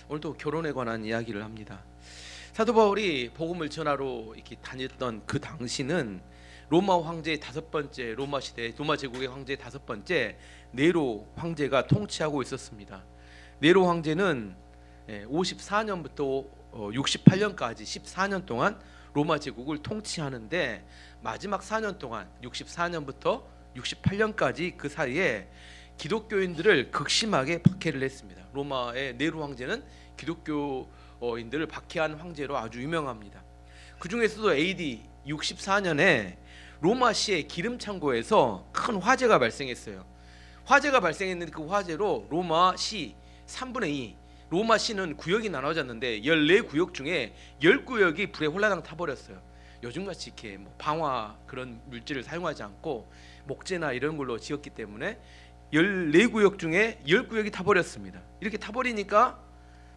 오늘도 결혼에 관한 이야기를 합니다. 사도 바울이 복음을 전하러 이렇게 다녔던 그 당시는 로마 황제의 다섯 번째, 로마 시대 로마 제국의 황제의 다섯 번째 네로 황제가 통치하고 있었습니다. 네로 황제는 54년부터 68년까지 14년 동안 로마 제국을 통치하는데, 마지막 4년 동안 64년부터 68년까지 그 사이에 기독교인들을 극심하게 박해를 했습니다. 로마의 네로 황제는 기독교인들을 박해한 황제로 아주 유명합니다. 그 중에서도 AD 64년에 로마시의 기름 창고에서 큰 화재가 발생했어요. 화재가 발생했는데 그 화재로 로마시 3분의 2, 로마시는 구역이 나눠졌는데 14구역 중에 10구역이 불에 홀라당 타버렸어요. 요즘같이 이렇게 방화 그런 물질을 사용하지 않고 목재나 이런 걸로 지었기 때문에 14구역 중에 10구역이 타버렸습니다. 이렇게 타버리니까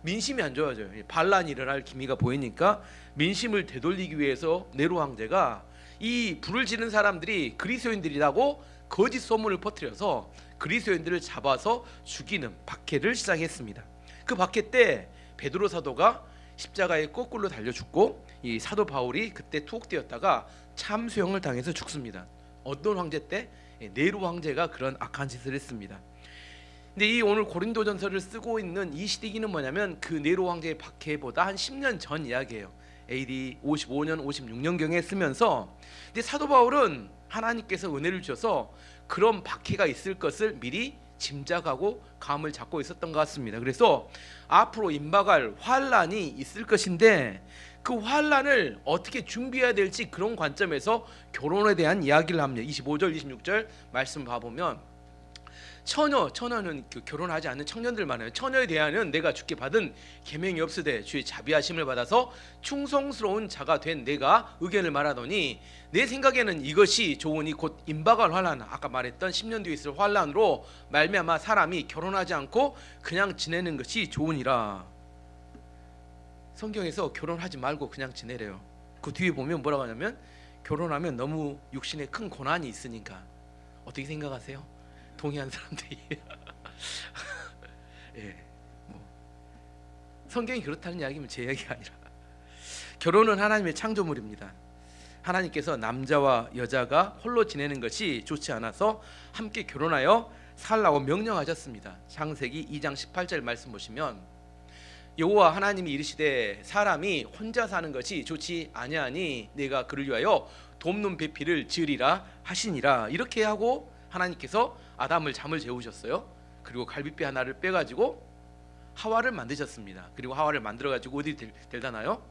민심이 안 좋아져요. 반란이 일어날 기미가 보이니까 민심을 되돌리기 위해서 네로 황제가 이 불을 지른 사람들이 그리스도인들이라고 거짓 소문을 퍼뜨려서 그리스도인들을 잡아서 죽이는 박해를 시작했습니다. 그 박해 때 베드로 사도가 십자가에 거꾸로 달려 죽고, 이 사도 바울이 그때 투옥되었다가 참수형을 당해서 죽습니다. 어떤 황제 때? 네로 황제가 그런 악한 짓을 했습니다. 근데 이 오늘 고린도전서를 쓰고 있는 이 시기는 뭐냐면 그 네로 황제의 박해보다 한 10년 전 이야기예요. AD 55년 56년경에 쓰면서, 근데 사도 바울은 하나님께서 은혜를 주셔서 그런 박해가 있을 것을 미리 짐작하고 감을 잡고 있었던 것 같습니다. 그래서 앞으로 임박할 환란이 있을 것인데 그 환란을 어떻게 준비해야 될지, 그런 관점에서 결혼에 대한 이야기를 합니다. 25절 26절 말씀 봐보면, 처녀는 결혼하지 않는 청년들 많아요. 처녀에 대하여는 내가 주께 받은 계명이 없으되 주의 자비하심을 받아서 충성스러운 자가 된 내가 의견을 말하더니, 내 생각에는 이것이 좋으니 곧 임박할 환란, 아까 말했던 10년 뒤에 있을 환란으로 말미암아 사람이 결혼하지 않고 그냥 지내는 것이 좋으니라. 성경에서 결혼하지 말고 그냥 지내래요. 그 뒤에 보면 뭐라고 하냐면, 결혼하면 너무 육신에 큰 고난이 있으니까. 어떻게 생각하세요? 동의한 사람들이 예, 성경이 그렇다는 이야기면 제 이야기가 아니라, 결혼은 하나님의 창조물입니다. 하나님께서 남자와 여자가 홀로 지내는 것이 좋지 않아서 함께 결혼하여 살라고 명령하셨습니다. 창세기 2장 18절 말씀 보시면, 여호와 하나님이 이르시되 사람이 혼자 사는 것이 좋지 아니하니 내가 그를 위하여 돕는 배필을 지으리라 하시니라. 이렇게 하고 하나님께서 아담을 잠을 재우셨어요. 그리고 갈빗배 하나를 빼가지고 하와를 만드셨습니다. 그리고 하와를 만들어가지고 어디 데려다 놔요?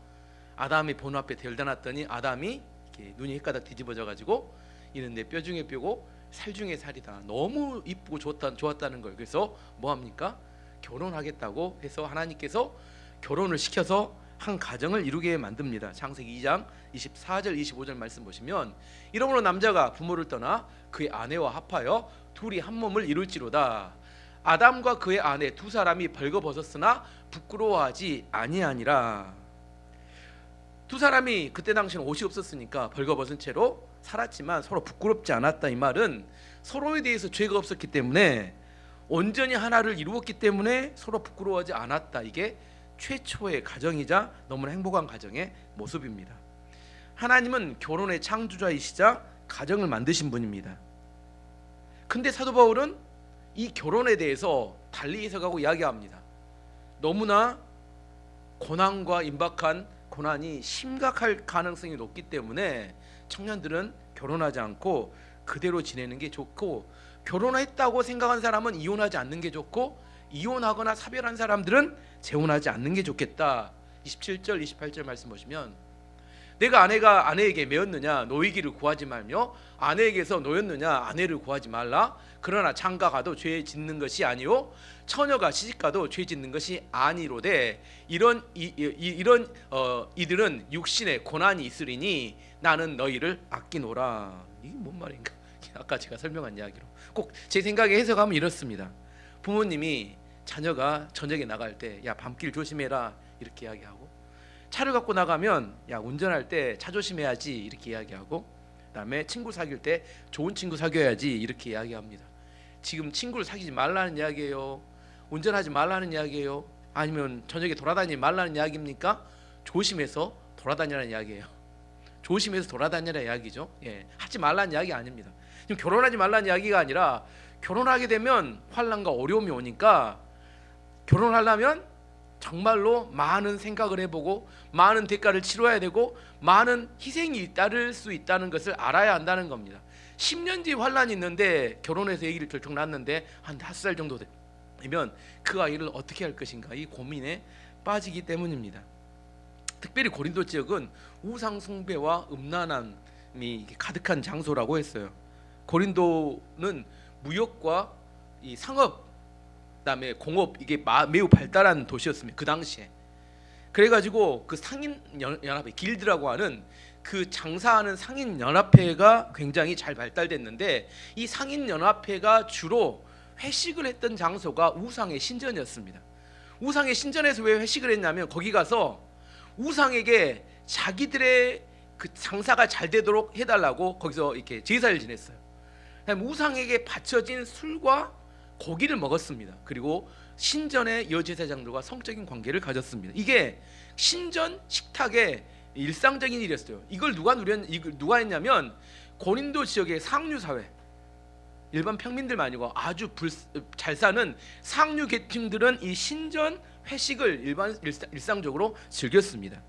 아담의 본 앞에 데려다 놨더니 아담이 이렇게 눈이 헷가닥 뒤집어져가지고, 이는 내 뼈 중에 뼈고 살 중에 살이다. 너무 이쁘고 좋았다는 거예요. 그래서 뭐합니까? 결혼하겠다고 해서 하나님께서 결혼을 시켜서 한 가정을 이루게 만듭니다. 창세기 2장 24절 25절 말씀 보시면, 이러므로 남자가 부모를 떠나 그의 아내와 합하여 둘이 한 몸을 이룰지로다. 아담과 그의 아내 두 사람이 벌거벗었으나 부끄러워하지 아니하니라. 두 사람이 그때 당시는 옷이 없었으니까 벌거벗은 채로 살았지만 서로 부끄럽지 않았다. 이 말은 서로에 대해서 죄가 없었기 때문에, 온전히 하나를 이루었기 때문에 서로 부끄러워하지 않았다. 이게 최초의 가정이자 너무나 행복한 가정의 모습입니다. 하나님은 결혼의 창조자이시자 가정을 만드신 분입니다. 근데 사도 바울은 이 결혼에 대해서 달리 해석하고 이야기합니다. 너무나 고난과 임박한 고난이 심각할 가능성이 높기 때문에 청년들은 결혼하지 않고 그대로 지내는 게 좋고, 결혼했다고 생각한 사람은 이혼하지 않는 게 좋고, 이혼하거나 사별한 사람들은 재혼하지 않는 게 좋겠다. 27절 28절 말씀 보시면, 내가 아내가 아내에게 매었느냐 노이기를 구하지 말며 아내에게서 노였느냐 아내를 구하지 말라. 그러나 장가가도 죄 짓는 것이 아니요 처녀가 시집가도 죄 짓는 것이 아니로되 이들은 육신에 고난이 있으리니 나는 너희를 아끼노라. 이게 뭔 말인가? 아까 제가 설명한 이야기로 꼭 제 생각에 해석하면 이렇습니다. 부모님이 자녀가 저녁에 나갈 때 야 밤길 조심해라 이렇게 이야기하고, 차를 갖고 나가면 야 운전할 때 차 조심해야지 이렇게 이야기하고, 그다음에 친구 사귈 때 좋은 친구 사귀어야지 이렇게 이야기합니다. 지금 친구를 사귀지 말라는 이야기예요? 운전하지 말라는 이야기예요? 아니면 저녁에 돌아다니지 말라는 이야기입니까? 조심해서 돌아다니라는 이야기예요. 조심해서 돌아다니라는 이야기죠. 하지 말라는 이야기 아닙니다. 지금 결혼하지 말라는 이야기가 아니라 결혼하게 되면 환난과 어려움이 오니까 결혼하려면 정말로 많은 생각을 해보고 많은 대가를 치러야 되고 많은 희생이 따를 수 있다는 것을 알아야 한다는 겁니다. 10년 뒤에 환난이 있는데 결혼해서 아기를 결정 낳았는데 한 5살 정도 되면 그 아이를 어떻게 할 것인가 이 고민에 빠지기 때문입니다. 특별히 고린도 지역은 우상 숭배와 음란함이 가득한 장소라고 했어요. 고린도는 무역과 이 상업 그다음에 공업 이게 매우 발달한 도시였습니다. 그 당시에. 그래가지고 그 상인 연합회 길드라고 하는 그 장사하는 상인 연합회가 굉장히 잘 발달됐는데 이 상인 연합회가 주로 회식을 했던 장소가 우상의 신전이었습니다. 우상의 신전에서 왜 회식을 했냐면 거기 가서 우상에게 자기들의 그 장사가 잘 되도록 해달라고 거기서 이렇게 제사를 지냈어요. 우상에게 바쳐진 술과 고기를 먹었습니다. 그리고 신전의 여제사장들과 성적인 관계를 가졌습니다. 이게 신전 식탁의 일상적인 일이었어요. 이걸 누가 했냐면 고린도 지역의 상류 사회, 일반 평민들만 아니고 아주 잘 사는 상류 계층들은 이 신전 회식을 일상적으로 즐겼습니다.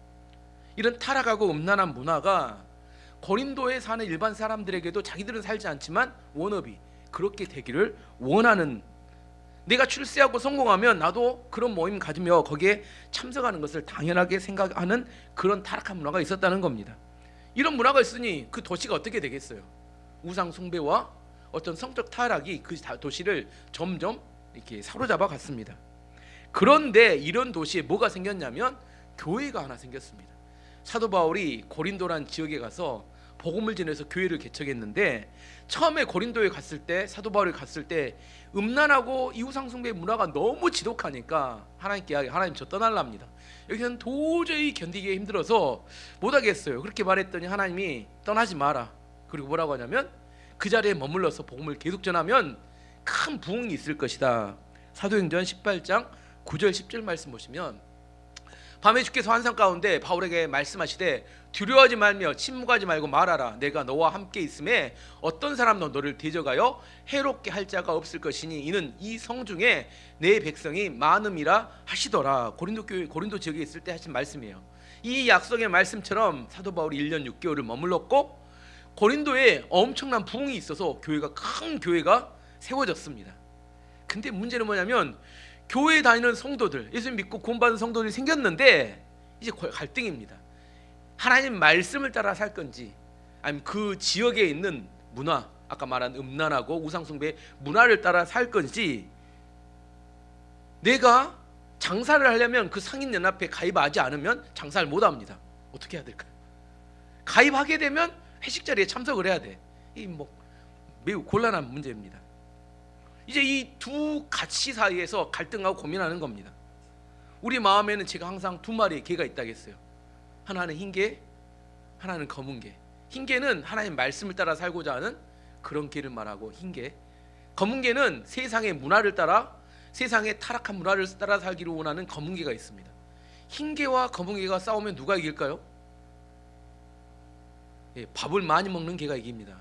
이런 타락하고 음란한 문화가 고린도에 사는 일반 사람들에게도 자기들은 살지 않지만 워너비 그렇게 되기를 원하는, 내가 출세하고 성공하면 나도 그런 모임 가지며 거기에 참석하는 것을 당연하게 생각하는 그런 타락한 문화가 있었다는 겁니다. 이런 문화가 있으니 그 도시가 어떻게 되겠어요? 우상 숭배와 어떤 성적 타락이 그 도시를 점점 이렇게 사로잡아 갔습니다. 그런데 이런 도시에 뭐가 생겼냐면 교회가 하나 생겼습니다. 사도 바울이 고린도란 지역에 가서 복음을 전해서 교회를 개척했는데 처음에 고린도에 갔을 때 사도 바울이 갔을 때 음란하고 이우상 숭배 문화가 너무 지독하니까 하나님께 이야기, 하나님 저 떠날랍니다. 여기는 도저히 견디기 힘들어서 못하겠어요. 그렇게 말했더니 하나님이 떠나지 마라. 그리고 뭐라고 하냐면 그 자리에 머물러서 복음을 계속 전하면 큰 부흥이 있을 것이다. 사도행전 18장 9절 10절 말씀 보시면 밤에 주께서 환상 가운데 바울에게 말씀하시되 두려워하지 말며 침묵하지 말고 말하라. 내가 너와 함께 있음에 어떤 사람도 너를 대적하여 해롭게 할 자가 없을 것이니 이는 이 성 중에 내 백성이 많음이라 하시더라. 고린도 지역에 있을 때 하신 말씀이에요. 이 약속의 말씀처럼 사도 바울이 1년 6개월을 머물렀고 고린도에 엄청난 부흥이 있어서 큰 교회가 세워졌습니다. 근데 문제는 뭐냐면 교회에 다니는 성도들, 예수님 믿고 구원받은 성도들이 생겼는데 이제 갈등입니다. 하나님 말씀을 따라 살 건지 아니면 그 지역에 있는 문화, 아까 말한 음란하고 우상숭배 문화를 따라 살 건지, 내가 장사를 하려면 그 상인연합회에 가입하지 않으면 장사를 못합니다. 어떻게 해야 될까요? 가입하게 되면 회식 자리에 참석을 해야 돼. 이 매우 곤란한 문제입니다. 이제 이 두 가치 사이에서 갈등하고 고민하는 겁니다. 우리 마음에는 제가 항상 두 마리의 개가 있다겠어요. 하나는 흰 개, 하나는 검은 개. 흰 개는 하나님 말씀을 따라 살고자 하는 그런 개를 말하고 흰 개. 검은 개는 세상의 문화를 따라, 세상의 타락한 문화를 따라 살기를 원하는 검은 개가 있습니다. 흰 개와 검은 개가 싸우면 누가 이길까요? 밥을 많이 먹는 개가 이깁니다.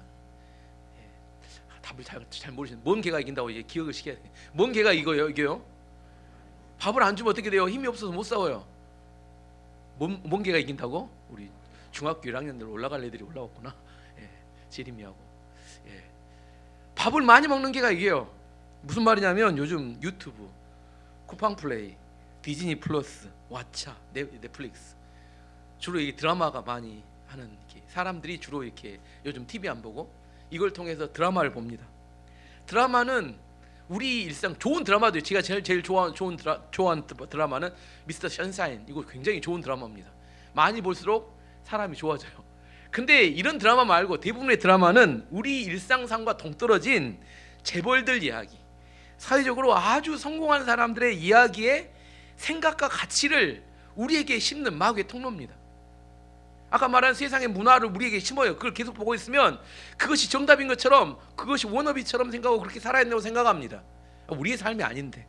답을 잘 모르시는, 뭔 개가 이긴다고 이제 기억을 시켜야 돼. 뭔 개가 이겨요? 밥을 안 주면 어떻게 돼요? 힘이 없어서 못 싸워요. 뭔 개가 이긴다고? 우리 중학교 1학년들 올라갈 애들이 올라왔구나. 제리미하고. 밥을 많이 먹는 개가 이겨요. 무슨 말이냐면 요즘 유튜브, 쿠팡플레이, 디즈니 플러스, 왓챠, 넷플릭스 주로 이 드라마가 많이 하는, 사람들이 주로 이렇게 요즘 TV 안 보고 이걸 통해서 드라마를 봅니다. 드라마는 우리 일상, 좋은 드라마도 제가 제일 좋아하는 드라마는 미스터 션샤인. 이거 굉장히 좋은 드라마입니다. 많이 볼수록 사람이 좋아져요. 근데 이런 드라마 말고 대부분의 드라마는 우리 일상상과 동떨어진 재벌들 이야기, 사회적으로 아주 성공한 사람들의 이야기의 생각과 가치를 우리에게 심는 마귀의 통로입니다. 아까 말한 세상의 문화를 우리에게 심어요. 그걸 계속 보고 있으면 그것이 정답인 것처럼, 그것이 워너비처럼 생각하고 그렇게 살아야 된다고 생각합니다. 우리의 삶이 아닌데.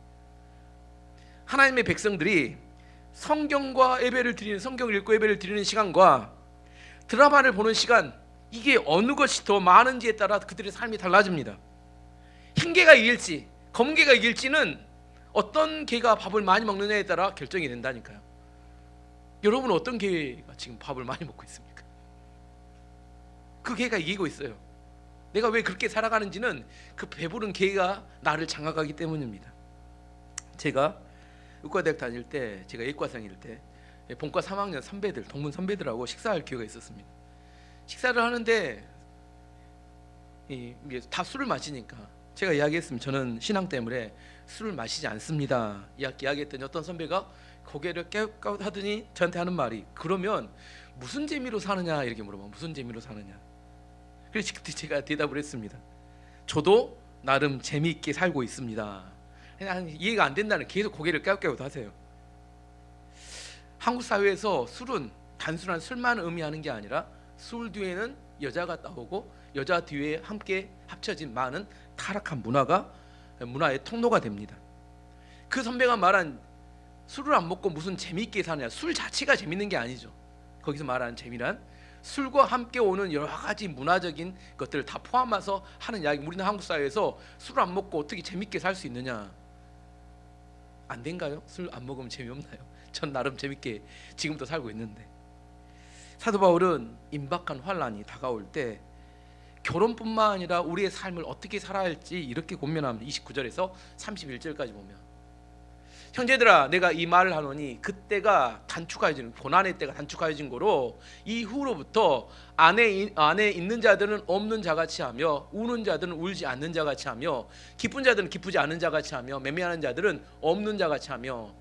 하나님의 백성들이 성경과 예배를 드리는, 성경을 읽고 예배를 드리는 시간과 드라마를 보는 시간, 이게 어느 것이 더 많은지에 따라 그들의 삶이 달라집니다. 흰 개가 이길지 검은 개가 이길지는 어떤 개가 밥을 많이 먹느냐에 따라 결정이 된다니까요. 여러분은 어떤 개가 지금 밥을 많이 먹고 있습니까? 그 개가 이기고 있어요. 내가 왜 그렇게 살아가는지는 그 배부른 개가 나를 장악하기 때문입니다. 제가 의과대학 다닐 때, 제가 예과생일 때 본과 3학년 선배들, 동문 선배들하고 식사할 기회가 있었습니다. 식사를 하는데 다 술을 마시니까 제가 이야기했습니다. 저는 신앙 때문에 술을 마시지 않습니다. 이야기했더니 어떤 선배가 고개를 깨우깨우 하더니 저한테 하는 말이, 그러면 무슨 재미로 사느냐 이렇게 물어봐. 무슨 재미로 사느냐. 그래서 그때 제가 대답을 했습니다. 저도 나름 재미있게 살고 있습니다. 그냥 이해가 안 된다는, 계속 고개를 깨우깨우 하세요. 한국 사회에서 술은 단순한 술만 의미하는 게 아니라 술 뒤에는 여자가 나오고 여자 뒤에 함께 합쳐진 많은 타락한 문화의 통로가 됩니다. 그 선배가 말한 술을 안 먹고 무슨 재미있게 사느냐, 술 자체가 재밌는 게 아니죠. 거기서 말하는 재미란 술과 함께 오는 여러 가지 문화적인 것들을 다 포함해서 하는 이야기. 우리는 한국 사회에서 술을 안 먹고 어떻게 재밌게 살 수 있느냐, 안 된가요? 술 안 먹으면 재미없나요? 전 나름 재밌게 지금도 살고 있는데, 사도 바울은 임박한 환란이 다가올 때 결혼뿐만 아니라 우리의 삶을 어떻게 살아야 할지 이렇게 고민합니다. 29절에서 31절까지 보면, 형제들아 내가 이 말을 하노니 그때가 단축하여진, 고난의 때가 단축하여진 거로 이후로부터 안에 있는 자들은 없는 자같이 하며 우는 자들은 울지 않는 자같이 하며 기쁜 자들은 기쁘지 않은 자같이 하며 매매하는 자들은 없는 자같이 하며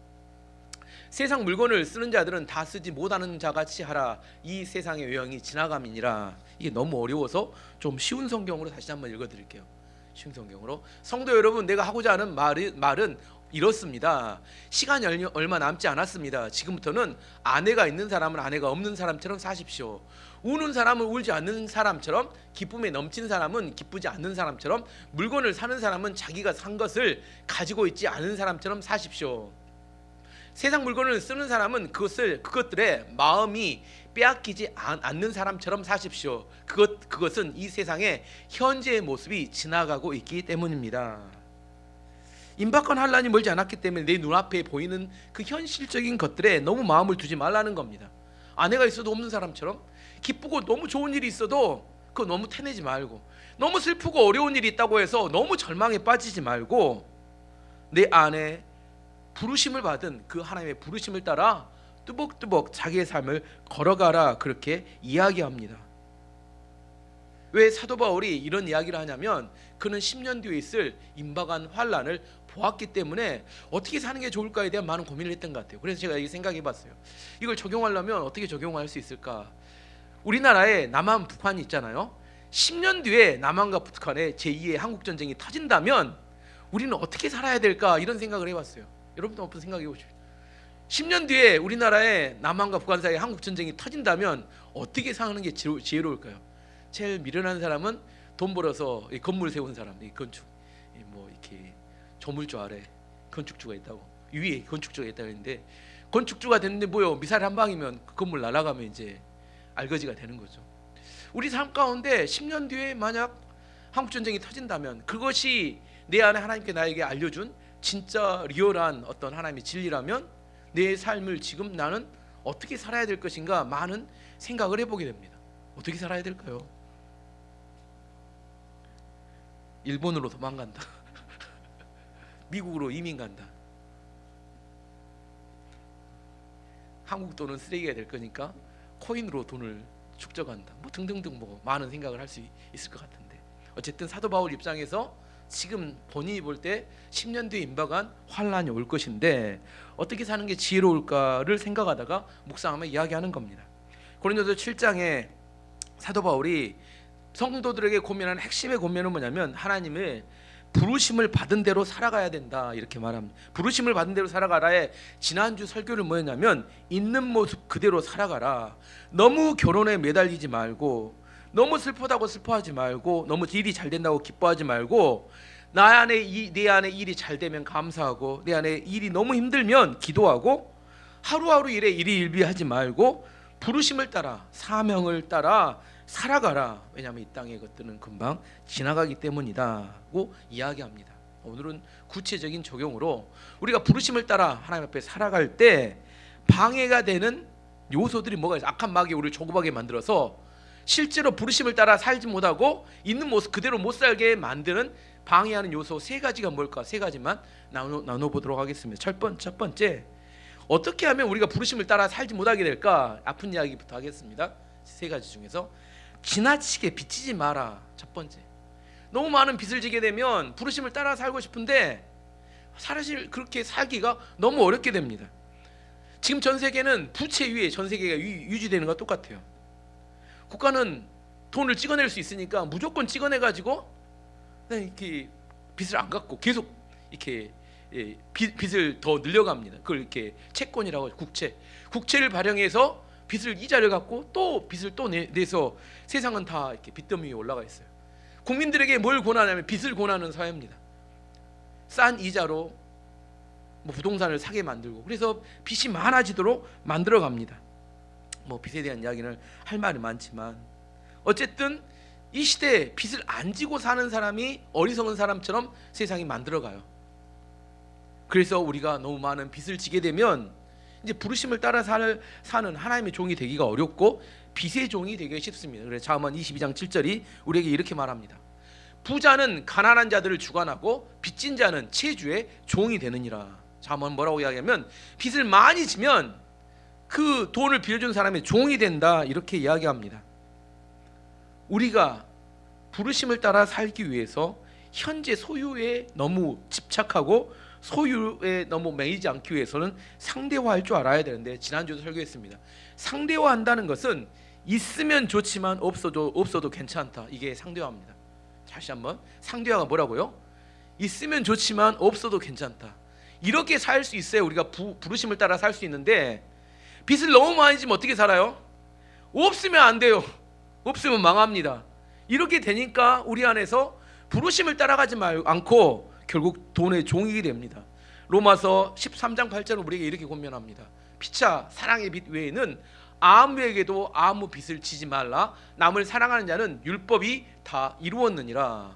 세상 물건을 쓰는 자들은 다 쓰지 못하는 자같이 하라. 이 세상의 유형이 지나감이니라. 이게 너무 어려워서 좀 쉬운 성경으로 다시 한번 읽어드릴게요. 쉬운 성경으로. 성도 여러분, 내가 하고자 하는 말은 이렇습니다. 시간이 얼마 남지 않았습니다. 지금부터는 아내가 있는 사람은 아내가 없는 사람처럼 사십시오. 우는 사람은 울지 않는 사람처럼, 기쁨에 넘치는 사람은 기쁘지 않는 사람처럼, 물건을 사는 사람은 자기가 산 것을 가지고 있지 않은 사람처럼 사십시오. 세상 물건을 쓰는 사람은 그것들의 마음이 빼앗기지 않는 사람처럼 사십시오. 그것은 이 세상의 현재의 모습이 지나가고 있기 때문입니다. 임박한 환란이 멀지 않았기 때문에 내 눈앞에 보이는 그 현실적인 것들에 너무 마음을 두지 말라는 겁니다. 아내가 있어도 없는 사람처럼, 기쁘고 너무 좋은 일이 있어도 그거 너무 태내지 말고, 너무 슬프고 어려운 일이 있다고 해서 너무 절망에 빠지지 말고, 내 안에 부르심을 받은 그 하나님의 부르심을 따라 뚜벅뚜벅 자기의 삶을 걸어가라, 그렇게 이야기합니다. 왜 사도 바울이 이런 이야기를 하냐면, 그는 10년 뒤에 있을 임박한 환란을 보았기 때문에 어떻게 사는 게 좋을까에 대한 많은 고민을 했던 것 같아요. 그래서 제가 이렇게 생각해 봤어요. 이걸 적용하려면 어떻게 적용할 수 있을까? 우리나라에 남한 북한이 있잖아요. 10년 뒤에 남한과 북한의 제2의 한국전쟁이 터진다면 우리는 어떻게 살아야 될까, 이런 생각을 해봤어요. 여러분도 한번 생각해 보십시오. 10년 뒤에 우리나라에 남한과 북한 사이에 한국전쟁이 터진다면 어떻게 사는 게 지혜로울까요? 제일 미련한 사람은 돈 벌어서 건물 세운 사람, 건축, 뭐 이렇게 조물주 아래 건축주가 있다고, 위에 건축주가 있다고 했는데, 건축주가 됐는데 뭐요? 미사일 한 방이면 그 건물 날아가면 이제 알거지가 되는 거죠. 우리 삶 가운데 10년 뒤에 만약 한국전쟁이 터진다면, 그것이 내 안에 하나님께 나에게 알려준 진짜 리얼한 어떤 하나님의 진리라면 내 삶을 지금 나는 어떻게 살아야 될 것인가, 많은 생각을 해보게 됩니다. 어떻게 살아야 될까요? 일본으로 도망간다. 미국으로 이민 간다. 한국 돈은 쓰레기가 될 거니까 코인으로 돈을 축적한다. 뭐 등등등 뭐 많은 생각을 할 수 있을 것 같은데, 어쨌든 사도 바울 입장에서 지금 본인이 볼 때 10년 뒤에 임박한 환란이 올 것인데 어떻게 사는 게 지혜로울까를 생각하다가 묵상하며 이야기하는 겁니다. 고린도서 7장에 사도 바울이 성도들에게 고민하는 핵심의 고민은 뭐냐면, 하나님의 부르심을 받은 대로 살아가야 된다, 이렇게 말합니다. 부르심을 받은 대로 살아가라에 지난주 설교를 뭐였냐면, 있는 모습 그대로 살아가라. 너무 결혼에 매달리지 말고, 너무 슬프다고 슬퍼하지 말고, 너무 일이 잘 된다고 기뻐하지 말고, 내 안에 일이 잘 되면 감사하고, 내 안에 일이 너무 힘들면 기도하고, 하루하루 일에 일희일비하지 말고 부르심을 따라, 사명을 따라 살아가라. 왜냐하면 이 땅의 것들은 금방 지나가기 때문이다고 이야기합니다. 오늘은 구체적인 적용으로 우리가 부르심을 따라 하나님 앞에 살아갈 때 방해가 되는 요소들이 뭐가 있어요? 악한 마귀가 우리를 조급하게 만들어서 실제로 부르심을 따라 살지 못하고 있는 모습 그대로 못 살게 만드는 방해하는 요소 세 가지가 뭘까? 세 가지만 나눠보도록 하겠습니다. 첫 번째, 어떻게 하면 우리가 부르심을 따라 살지 못하게 될까? 아픈 이야기부터 하겠습니다. 세 가지 중에서 지나치게 빚지지 마라. 첫 번째, 너무 많은 빚을 지게 되면 부르심을 따라 살고 싶은데 사실 그렇게 살기가 너무 어렵게 됩니다. 지금 전 세계는 부채 위에 전 세계가 유지되는 것과 똑같아요. 국가는 돈을 찍어낼 수 있으니까 무조건 찍어내 가지고 이렇게 빚을 안 갚고 계속 이렇게 빚을 더 늘려갑니다. 그걸 이렇게 채권이라고 하죠. 국채를 발행해서 빚을 이자를 갚고 또 빚을 또 내서 세상은 다 이렇게 빚더미 위에 올라가 있어요. 국민들에게 뭘 권하냐면 빚을 권하는 사회입니다. 싼 이자로 뭐 부동산을 사게 만들고, 그래서 빚이 많아지도록 만들어 갑니다. 뭐 빚에 대한 이야기는 할 말이 많지만 어쨌든 이 시대에 빚을 안 지고 사는 사람이 어리석은 사람처럼 세상이 만들어가요. 그래서 우리가 너무 많은 빚을 지게 되면 이제 부르심을 따라 사는 하나님의 종이 되기가 어렵고 빚의 종이 되기 쉽습니다. 그래서 잠언 22장 7절이 우리에게 이렇게 말합니다. 부자는 가난한 자들을 주관하고 빚진 자는 채주의 종이 되느니라. 잠언 뭐라고 이야기하면 빚을 많이 지면 그 돈을 빌려준 사람의 종이 된다, 이렇게 이야기합니다. 우리가 부르심을 따라 살기 위해서 현재 소유에 너무 집착하고 소유에 너무 매이지 않기 위해서는 상대화할 줄 알아야 되는데, 지난주에도 설교했습니다. 상대화한다는 것은 있으면 좋지만 없어도 괜찮다, 이게 상대화입니다. 다시 한번, 상대화가 뭐라고요? 있으면 좋지만 없어도 괜찮다. 이렇게 살 수 있어야 우리가 부르심을 따라 살 수 있는데, 빚을 너무 많이 지면 어떻게 살아요? 없으면 안 돼요. 없으면 망합니다. 이렇게 되니까 우리 안에서 부르심을 따라가지 않고 결국 돈의 종이 됩니다. 로마서 13장 8절은 우리에게 이렇게 권면합니다. 피차 사랑의 빚 외에는 아무에게도 아무 빚을 지지 말라. 남을 사랑하는 자는 율법이 다 이루었느니라.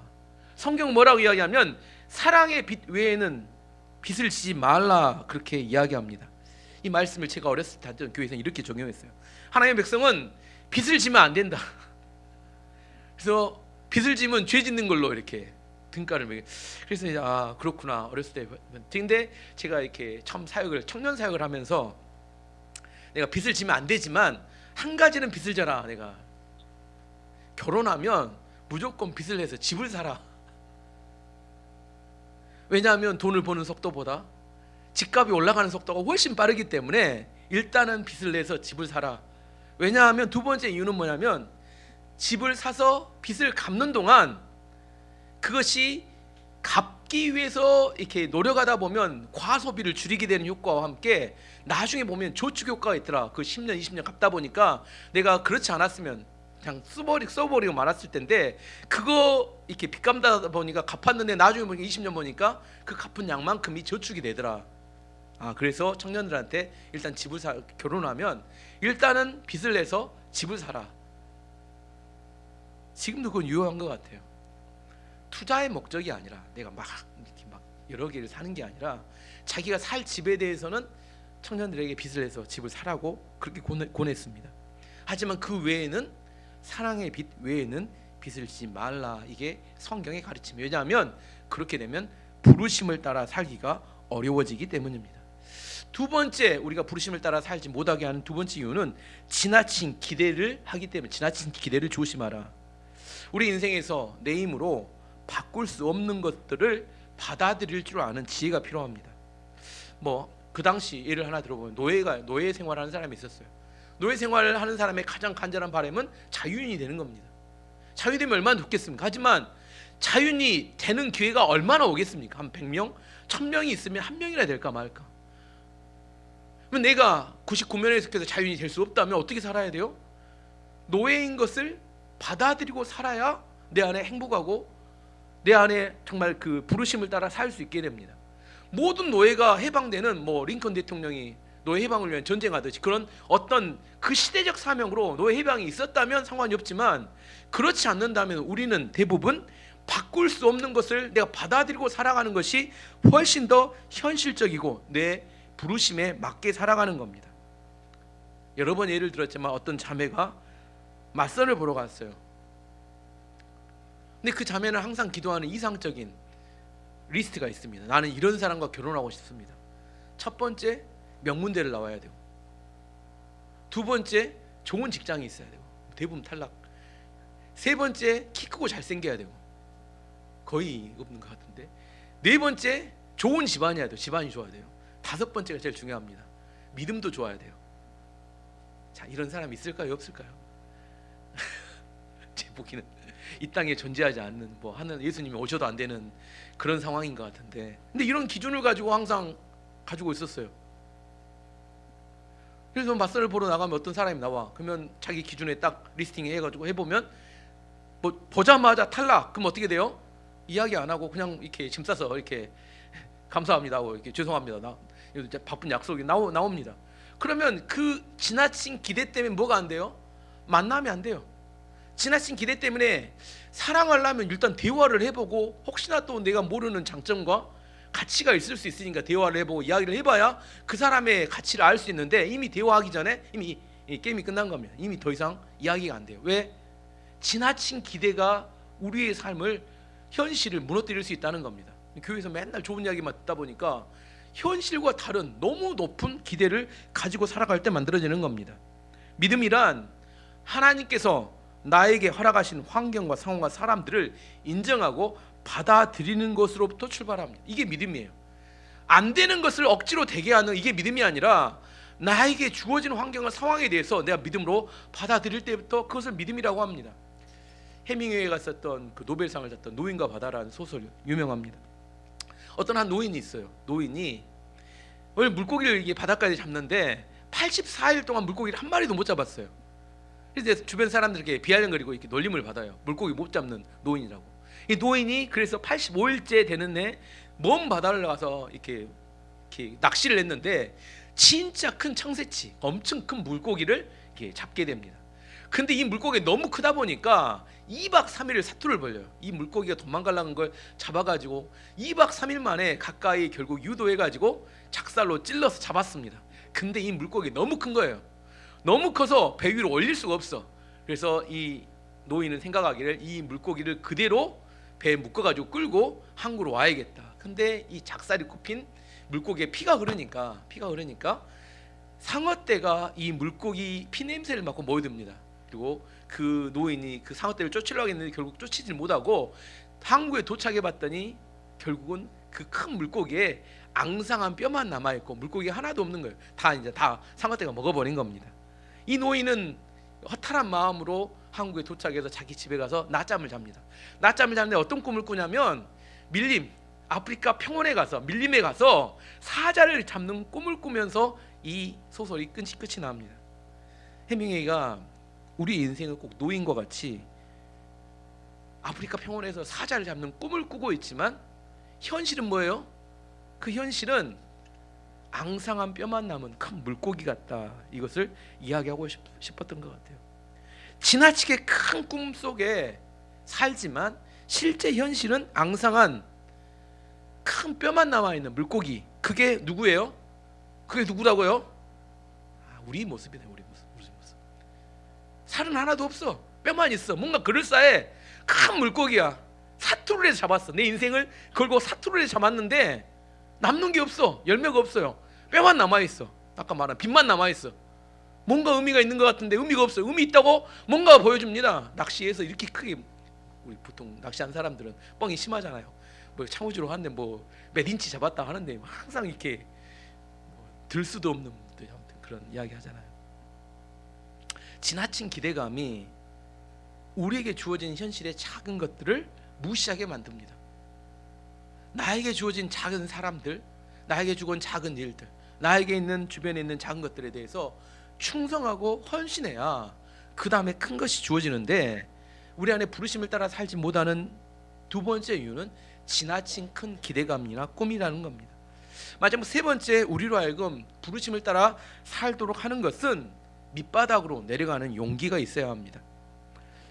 성경 뭐라고 이야기하면 사랑의 빚 외에는 빚을 지지 말라, 그렇게 이야기합니다. 이 말씀을 제가 어렸을 때 하던 교회에서 이렇게 적용했어요. 하나님의 백성은 빚을 지면 안 된다. 그래서 빚을 지면 죄 짓는 걸로 이렇게 등가를 매겨. 그래서 이제 그렇구나, 어렸을 때. 근데 제가 이렇게 처음 청년 사역을 하면서 내가 빚을 지면 안 되지만 한 가지는 빚을 져라. 내가 결혼하면 무조건 빚을 내서 집을 사라. 왜냐하면 돈을 버는 속도보다 집값이 올라가는 속도가 훨씬 빠르기 때문에 일단은 빚을 내서 집을 사라. 왜냐하면 두 번째 이유는 뭐냐면 집을 사서 빚을 갚는 동안 그것이 갚기 위해서 이렇게 노력하다 보면 과소비를 줄이게 되는 효과와 함께 나중에 보면 저축 효과가 있더라. 그 10년 20년 갚다 보니까 내가 그렇지 않았으면 그냥 써버리고 말았을 텐데, 그거 이렇게 빚 갚다 보니까 갚았는데 나중에 보니까 20년 보니까 그 갚은 양만큼이 저축이 되더라. 그래서 청년들한테 일단 결혼하면 일단은 빚을 내서 집을 사라. 지금도 그건 유효한 것 같아요. 투자의 목적이 아니라 내가 막 여러 개를 사는 게 아니라 자기가 살 집에 대해서는 청년들에게 빚을 내서 집을 사라고 그렇게 권했습니다. 하지만 그 외에는, 사랑의 빚 외에는 빚을 지지 말라, 이게 성경의 가르침이에요. 왜냐하면 그렇게 되면 부르심을 따라 살기가 어려워지기 때문입니다. 두 번째, 우리가 부르심을 따라 살지 못하게 하는 두 번째 이유는 지나친 기대를 하기 때문에, 지나친 기대를 조심하라. 우리 인생에서 내 힘으로 바꿀 수 없는 것들을 받아들일 줄 아는 지혜가 필요합니다. 그 당시 예를 하나 들어보면 노예 생활하는 사람이 있었어요. 노예 생활을 하는 사람의 가장 간절한 바람은 자유인이 되는 겁니다. 자유인이 되면 얼마나 좋겠습니까? 하지만 자유인이 되는 기회가 얼마나 오겠습니까? 한 100명? 1000명이 있으면 한 명이나 될까 말까. 그럼 내가 99명에 속해서 자유인이 될 수 없다면 어떻게 살아야 돼요? 노예인 것을 받아들이고 살아야 내 안에 행복하고 내 안에 정말 그 부르심을 따라 살 수 있게 됩니다. 모든 노예가 해방되는, 뭐 링컨 대통령이 노예 해방을 위한 전쟁하듯이 그런 어떤 그 시대적 사명으로 노예 해방이 있었다면 상관이 없지만, 그렇지 않는다면 우리는 대부분 바꿀 수 없는 것을 내가 받아들이고 살아가는 것이 훨씬 더 현실적이고 내 부르심에 맞게 살아가는 겁니다. 여러 번 예를 들었지만 어떤 자매가 맞선을 보러 갔어요. 근데 그 자매는 항상 기도하는 이상적인 리스트가 있습니다. 나는 이런 사람과 결혼하고 싶습니다. 첫 번째, 명문대를 나와야 되고, 두 번째, 좋은 직장이 있어야 되고, 대부분 탈락. 세 번째, 키 크고 잘생겨야 되고, 거의 없는 것 같은데, 네 번째, 좋은 집안이어야 돼요. 집안이 좋아야 돼요. 다섯 번째가 제일 중요합니다. 믿음도 좋아야 돼요. 자, 이런 사람이 있을까요? 없을까요? 제 보기는 이 땅에 존재하지 않는, 뭐 하는, 예수님이 오셔도 안 되는 그런 상황인 것 같은데, 근데 이런 기준을 가지고 항상 가지고 있었어요. 그래서 맞선을 보러 나가면 어떤 사람이 나와. 그러면 자기 기준에 딱 리스팅 해가지고 해보면 뭐 보자마자 탈락. 그럼 어떻게 돼요? 이야기 안 하고 그냥 이렇게 짐 싸서 이렇게 감사합니다 하고 이렇게 죄송합니다. 나 바쁜 약속이 나옵니다. 그러면 그 지나친 기대 때문에 뭐가 안 돼요? 만남이 안 돼요. 지나친 기대 때문에 사랑하려면 일단 대화를 해보고, 혹시나 또 내가 모르는 장점과 가치가 있을 수 있으니까 대화를 해보고 이야기를 해봐야 그 사람의 가치를 알 수 있는데, 이미 대화하기 전에 이미 게임이 끝난 겁니다. 이미 더 이상 이야기가 안 돼요. 왜? 지나친 기대가 우리의 삶을, 현실을 무너뜨릴 수 있다는 겁니다. 교회에서 맨날 좋은 이야기만 듣다 보니까 현실과 다른 너무 높은 기대를 가지고 살아갈 때 만들어지는 겁니다. 믿음이란 하나님께서 나에게 허락하신 환경과 상황과 사람들을 인정하고 받아들이는 것으로부터 출발합니다. 이게 믿음이에요. 안 되는 것을 억지로 되게 하는, 이게 믿음이 아니라 나에게 주어진 환경과 상황에 대해서 내가 믿음으로 받아들일 때부터 그것을 믿음이라고 합니다. 해밍웨이가 썼던 그 노벨상을 탔던 노인과 바다라는 소설 유명합니다. 어떤 한 노인이 있어요. 노인이 오늘 물고기를 이게 바닷가에 잡는데 84일 동안 물고기를 한 마리도 못 잡았어요. 그래서 주변 사람들에게 비아냥거리고 이렇게 놀림을 받아요. 물고기 못 잡는 노인이라고. 이 노인이 그래서 85일째 되는 해 먼 바다를 나가서 이렇게 낚시를 했는데 진짜 큰 청새치, 엄청 큰 물고기를 이렇게 잡게 됩니다. 근데 이 물고기가 너무 크다 보니까 2박 3일을 사투를 벌려요. 이 물고기가 도망가려는 걸 잡아가지고 2박 3일 만에 가까이 결국 유도해가지고 작살로 찔러서 잡았습니다. 근데 이 물고기 너무 큰 거예요. 너무 커서 배 위로 올릴 수가 없어. 그래서 이 노인은 생각하기를 이 물고기를 그대로 배에 묶어가지고 끌고 항구로 와야겠다. 근데 이 작살이 굽힌 물고기에 피가 흐르니까 상어떼가 이 물고기 피 냄새를 맡고 모여듭니다. 그리고 그 노인이 그 상어떼를 쫓으려고 했는데 결국 쫓지질 못하고 항구에 도착해 봤더니 결국은 그 큰 물고기에 앙상한 뼈만 남아있고 물고기 하나도 없는 거예요. 다 상어떼가 먹어버린 겁니다. 이 노인은 허탈한 마음으로 항구에 도착해서 자기 집에 가서 낮잠을 잡니다. 낮잠을 자는데 어떤 꿈을 꾸냐면 아프리카 평원에 가서 밀림에 가서 사자를 잡는 꿈을 꾸면서 이 소설이 끝이 납니다. 해밍웨이가 우리 인생을 꼭 노인과 같이 아프리카 평원에서 사자를 잡는 꿈을 꾸고 있지만 현실은 뭐예요? 그 현실은 앙상한 뼈만 남은 큰 물고기 같다. 이것을 이야기하고 싶었던 것 같아요. 지나치게 큰 꿈 속에 살지만 실제 현실은 앙상한 큰 뼈만 남아있는 물고기. 그게 누구예요? 그게 누구라고요? 우리 모습이네. 우리 모습. 살은 하나도 없어. 뼈만 있어. 뭔가 그럴싸해. 큰 물고기야. 사투를 해서 잡았어. 내 인생을 걸고 사투를 해서 잡았는데 남는 게 없어. 열매가 없어요. 뼈만 남아있어. 아까 말한 빛만 남아있어. 뭔가 의미가 있는 것 같은데 의미가 없어요. 의미 있다고 뭔가 보여줍니다. 낚시해서 이렇게 크게, 우리 보통 낚시한 사람들은 뻥이 심하잖아요. 뭐 창호주로 하는데 뭐 몇 인치 잡았다 하는데 항상 이렇게 들 수도 없는 그런 이야기 하잖아요. 지나친 기대감이 우리에게 주어진 현실의 작은 것들을 무시하게 만듭니다. 나에게 주어진 작은 사람들, 나에게 주어진 작은 일들, 나에게 있는 주변에 있는 작은 것들에 대해서 충성하고 헌신해야 그 다음에 큰 것이 주어지는데, 우리 안에 부르심을 따라 살지 못하는 두 번째 이유는 지나친 큰 기대감이나 꿈이라는 겁니다. 마지막 세 번째, 우리로 하여금 부르심을 따라 살도록 하는 것은 밑바닥으로 내려가는 용기가 있어야 합니다.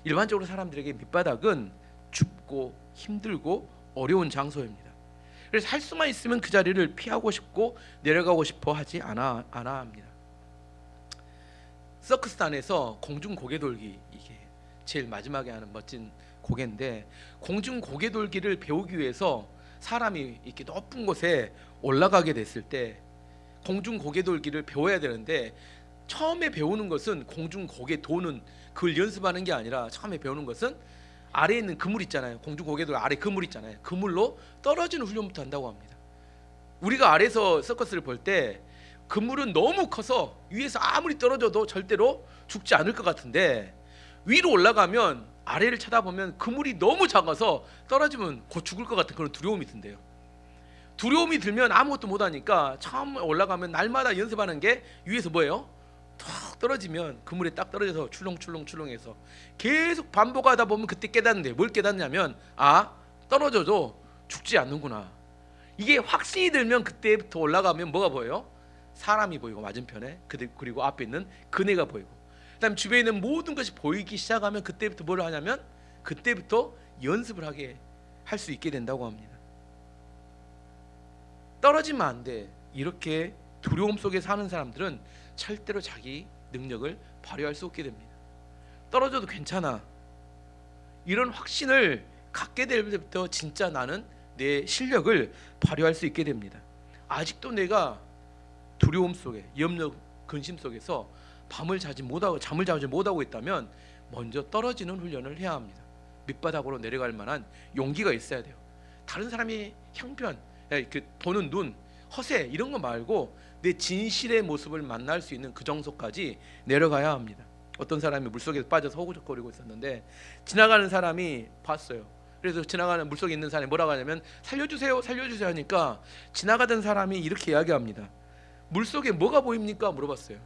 일반적으로 사람들에게 밑바닥은 춥고 힘들고 어려운 장소입니다. 그래서 할 수만 있으면 그 자리를 피하고 싶고 내려가고 싶어 하지 않아 합니다. 서커스단에서 공중 고개돌기, 이게 제일 마지막에 하는 멋진 고개인데, 공중 고개돌기를 배우기 위해서 사람이 이렇게 높은 곳에 올라가게 됐을 때 공중 고개돌기를 배워야 되는데, 처음에 배우는 것은 공중 고개 도는 그걸 연습하는 게 아니라 처음에 배우는 것은 아래에 있는 그물 있잖아요. 공중 고개돌 아래 그물 있잖아요. 그물로 떨어지는 훈련부터 한다고 합니다. 우리가 아래에서 서커스를 볼 때 그물은 너무 커서 위에서 아무리 떨어져도 절대로 죽지 않을 것 같은데, 위로 올라가면 아래를 쳐다보면 그물이 너무 작아서 떨어지면 곧 죽을 것 같은 그런 두려움이 든대요. 두려움이 들면 아무것도 못하니까 처음 올라가면 날마다 연습하는 게 위에서 뭐예요? 툭 떨어지면 그물에 딱 떨어져서 출렁출렁해서 계속 반복하다 보면 그때 깨닫는데, 뭘 깨닫냐면 떨어져도 죽지 않는구나. 이게 확신이 들면 그때부터 올라가면 뭐가 보여요? 사람이 보이고 맞은편에, 그리고 앞에 있는 그네가 보이고, 그다음 주변에 있는 모든 것이 보이기 시작하면 그때부터 뭘 하냐면 그때부터 연습을 하게 할 수 있게 된다고 합니다. 떨어지면 안 돼, 이렇게 두려움 속에 사는 사람들은 절대로 자기 능력을 발휘할 수 없게 됩니다. 떨어져도 괜찮아, 이런 확신을 갖게 될 때부터 진짜 나는 내 실력을 발휘할 수 있게 됩니다. 아직도 내가 두려움 속에, 염려, 근심 속에서 잠을 자지 못하고 있다면 먼저 떨어지는 훈련을 해야 합니다. 밑바닥으로 내려갈 만한 용기가 있어야 돼요. 다른 사람의 형편, 보는 눈, 허세 이런 거 말고 내 진실의 모습을 만날 수 있는 그 정도까지 내려가야 합니다. 어떤 사람이 물속에 빠져서 허우적거리고 있었는데 지나가는 사람이 봤어요. 그래서 지나가는 물속에 있는 사람이 뭐라고 하냐면 살려주세요 하니까 지나가던 사람이 이렇게 이야기합니다. 물속에 뭐가 보입니까? 물어봤어요.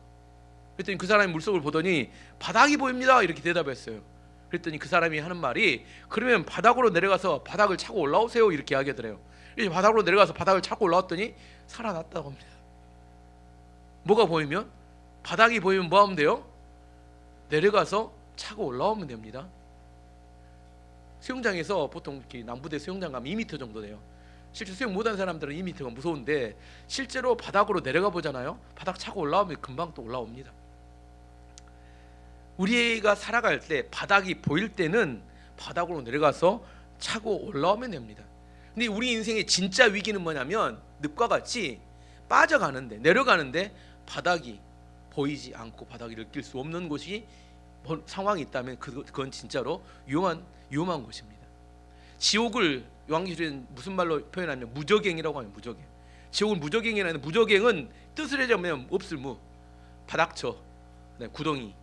그랬더니 그 사람이 물속을 보더니 바닥이 보입니다 이렇게 대답했어요. 그랬더니 그 사람이 하는 말이, 그러면 바닥으로 내려가서 바닥을 차고 올라오세요 이렇게 이야기하더래요. 그래서 바닥으로 내려가서 바닥을 차고 올라왔더니 살아났다고 합니다. 뭐가 보이면? 바닥이 보이면 뭐 하면 돼요? 내려가서 차고 올라오면 됩니다. 수영장에서 보통 이렇게 남부대 수영장 가면 2m 정도 돼요. 실제 수영 못하는 사람들은 2m가 무서운데 실제로 바닥으로 내려가 보잖아요. 바닥 차고 올라오면 금방 또 올라옵니다. 우리가 살아갈 때 바닥이 보일 때는 바닥으로 내려가서 차고 올라오면 됩니다. 근데 우리 인생의 진짜 위기는 뭐냐면 늪과 같이 빠져가는데, 내려가는데 바닥이 보이지 않고 바닥을 느낄 수 없는 곳이 상황이 있다면 그건 진짜로 위험한 것입니다. 지옥을 요한계시록은 무슨 말로 표현하냐면 무저갱이라고 하면 무저갱. 지옥은 무저갱이라는, 무저갱은 뜻을 해자면 없을 무, 바닥쳐, 구덩이,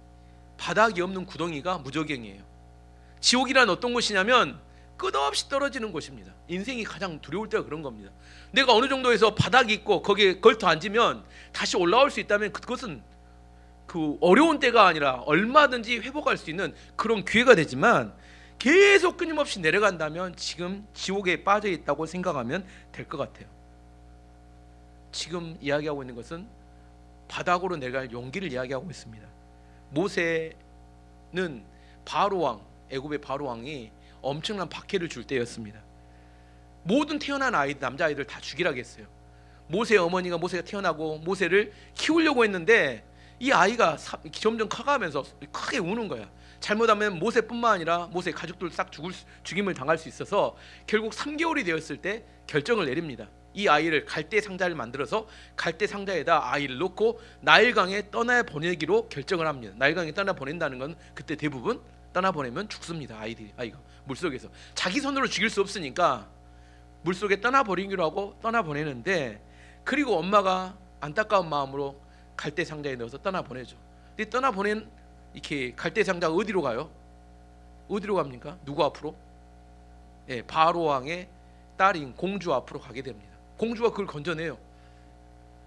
바닥이 없는 구덩이가 무저갱이에요. 지옥이란 어떤 곳이냐면 끝없이 떨어지는 곳입니다. 인생이 가장 두려울 때가 그런 겁니다. 내가 어느 정도에서 바닥이 있고 거기에 걸터 앉으면 다시 올라올 수 있다면 그것은 그 어려운 때가 아니라 얼마든지 회복할 수 있는 그런 기회가 되지만, 계속 끊임없이 내려간다면 지금 지옥에 빠져 있다고 생각하면 될 것 같아요. 지금 이야기하고 있는 것은 바닥으로 내려갈 용기를 이야기하고 있습니다. 모세는 바로 왕, 애굽의 바로 왕이 엄청난 박해를 줄 때였습니다. 모든 태어난 아이들, 남자아이들 다 죽이라고 했어요. 모세의 어머니가 모세가 태어나고 모세를 키우려고 했는데 이 아이가 점점 커가면서 크게 우는 거야. 잘못하면 모세뿐만 아니라 모세 가족들 싹 죽임을 당할 수 있어서 결국 3개월이 되었을 때 결정을 내립니다. 이 아이를 갈대 상자를 만들어서 갈대 상자에다 아이를 놓고 나일강에 떠나보내기로 결정을 합니다. 나일강에 떠나보낸다는 건 그때 대부분 떠나보내면 죽습니다. 아이가 물속에서 자기 손으로 죽일 수 없으니까 물속에 떠나버리기로 하고 떠나보내는데, 그리고 엄마가 안타까운 마음으로 갈대 상자에 넣어서 떠나보내죠. 근데 떠나보낸 이렇게 갈대 상자가 어디로 가요? 어디로 갑니까? 누구 앞으로? 바로 왕의 딸인 공주 앞으로 가게 됩니다. 공주가 그걸 건져내요.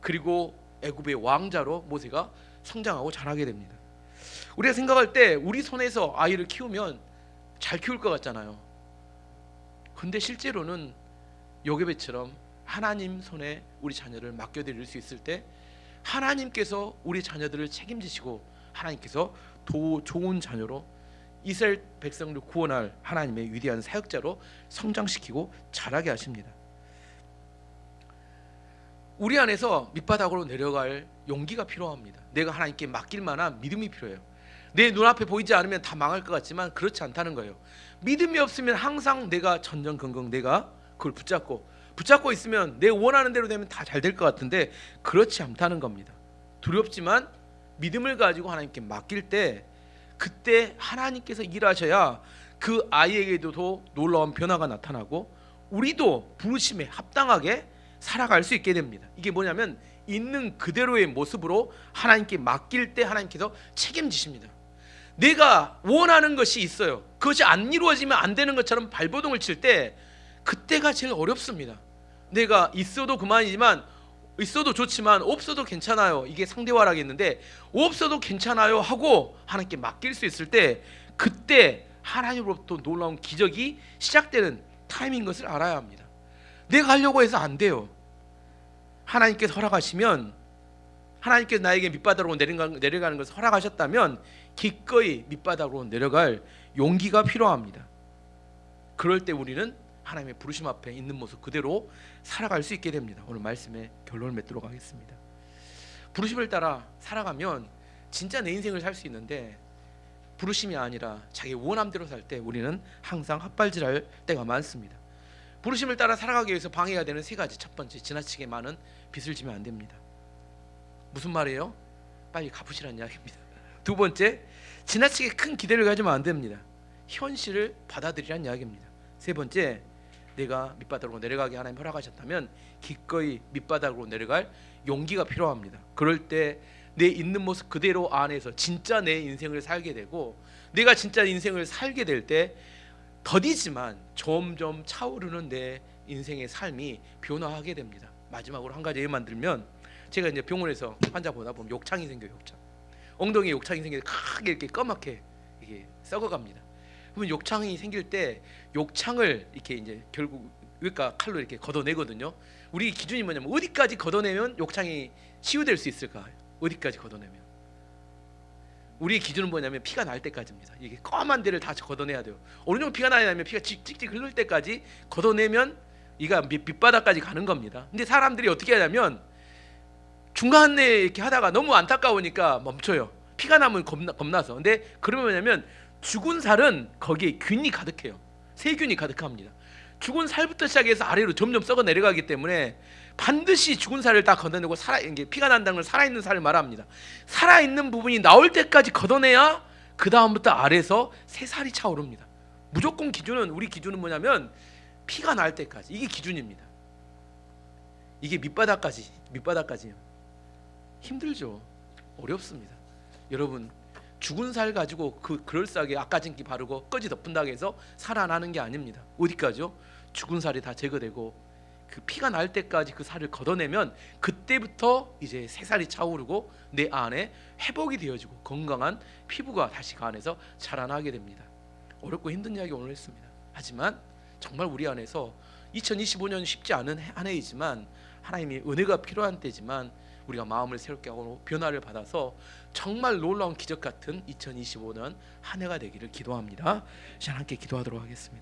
그리고 애굽의 왕자로 모세가 성장하고 자라게 됩니다. 우리가 생각할 때 우리 손에서 아이를 키우면 잘 키울 것 같잖아요. 근데 실제로는 요괴배처럼 하나님 손에 우리 자녀를 맡겨드릴 수 있을 때 하나님께서 우리 자녀들을 책임지시고 하나님께서 더 좋은 자녀로 이스라엘 백성을 구원할 하나님의 위대한 사역자로 성장시키고 자라게 하십니다. 우리 안에서 밑바닥으로 내려갈 용기가 필요합니다. 내가 하나님께 맡길 만한 믿음이 필요해요. 내 눈앞에 보이지 않으면 다 망할 것 같지만 그렇지 않다는 거예요. 믿음이 없으면 항상 내가 전전긍긍 내가 그걸 붙잡고 있으면 내 원하는 대로 되면 다 잘 될 것 같은데 그렇지 않다는 겁니다. 두렵지만 믿음을 가지고 하나님께 맡길 때 그때 하나님께서 일하셔야 그 아이에게도 더 놀라운 변화가 나타나고 우리도 부르심에 합당하게 살아갈 수 있게 됩니다. 이게 뭐냐면 있는 그대로의 모습으로 하나님께 맡길 때 하나님께서 책임지십니다. 내가 원하는 것이 있어요. 그것이 안 이루어지면 안 되는 것처럼 발버둥을 칠 때 그때가 제일 어렵습니다. 내가 있어도 그만이지만 있어도 좋지만 없어도 괜찮아요. 이게 상대화라겠는데 없어도 괜찮아요 하고 하나님께 맡길 수 있을 때 그때 하나님으로부터 놀라운 기적이 시작되는 타임인 것을 알아야 합니다. 내가 하려고 해서 안 돼요. 하나님께서 허락하시면 하나님께서 나에게 밑바닥으로 내려가는 것을 허락하셨다면 기꺼이 밑바닥으로 내려갈 용기가 필요합니다. 그럴 때 우리는 하나님의 부르심 앞에 있는 모습 그대로 살아갈 수 있게 됩니다. 오늘 말씀의 결론을 맺도록 하겠습니다. 부르심을 따라 살아가면 진짜 내 인생을 살 수 있는데 부르심이 아니라 자기 원함대로 살 때 우리는 항상 헛발질할 때가 많습니다. 부르심을 따라 살아가기 위해서 방해가 되는 세 가지. 첫 번째, 지나치게 많은 빚을 지면 안 됩니다. 무슨 말이에요? 빨리 갚으시라는 이야기입니다. 두 번째, 지나치게 큰 기대를 가지면 안 됩니다. 현실을 받아들이라는 이야기입니다. 세 번째, 내가 밑바닥으로 내려가게 하나님 허락하셨다면 기꺼이 밑바닥으로 내려갈 용기가 필요합니다. 그럴 때 내 있는 모습 그대로 안에서 진짜 내 인생을 살게 되고 내가 진짜 인생을 살게 될 때 더디지만 점점 차오르는 내 인생의 삶이 변화하게 됩니다. 마지막으로 한 가지 예만 들면 제가 이제 병원에서 환자 보다 보면 욕창이 생겨요. 엉덩이에 욕창이 생기는데 크게 이렇게 까맣게 이게 썩어갑니다. 그러면 욕창이 생길 때 욕창을 이렇게 이제 결국 위가 칼로 이렇게 걷어내거든요. 우리 기준이 뭐냐면 어디까지 걷어내면 욕창이 치유될 수 있을까? 어디까지 걷어내면? 우리의 기준은 뭐냐면 피가 날 때까지입니다. 이게 검은 데를 다 걷어내야 돼요. 어느 정도 피가 나면 피가 찍찍 흐를 때까지 걷어내면 이가 밑바닥까지 가는 겁니다. 근데 사람들이 어떻게 하냐면 중간에 이렇게 하다가 너무 안타까우니까 멈춰요. 피가 나면 겁나서. 근데 그러면 뭐냐면 죽은 살은 거기에 균이 가득해요. 세균이 가득합니다. 죽은 살부터 시작해서 아래로 점점 썩어 내려가기 때문에 반드시 죽은 살을 다 걷어내고 이게 피가 난다는 걸 살아있는 살을 말합니다. 살아있는 부분이 나올 때까지 걷어내야 그 다음부터 아래에서 새 살이 차오릅니다. 무조건 기준은 우리 기준은 뭐냐면 피가 날 때까지 이게 기준입니다. 이게 밑바닥까지요. 힘들죠. 어렵습니다. 여러분 죽은 살 가지고 그럴싸하게 아까진기 바르고 꺼지 덮은다고 해서 살아나는 게 아닙니다. 어디까지요? 죽은 살이 다 제거되고 그 피가 날 때까지 그 살을 걷어내면 그때부터 이제 새 살이 차오르고 내 안에 회복이 되어지고 건강한 피부가 다시 그 안에서 자라나게 됩니다. 어렵고 힘든 이야기 오늘 했습니다. 하지만 정말 우리 안에서 2025년 쉽지 않은 한 해이지만 하나님의 은혜가 필요한 때지만 우리가 마음을 새롭게 하고 변화를 받아서 정말 놀라운 기적 같은 2025년 한 해가 되기를 기도합니다. 시간 함께 기도하도록 하겠습니다.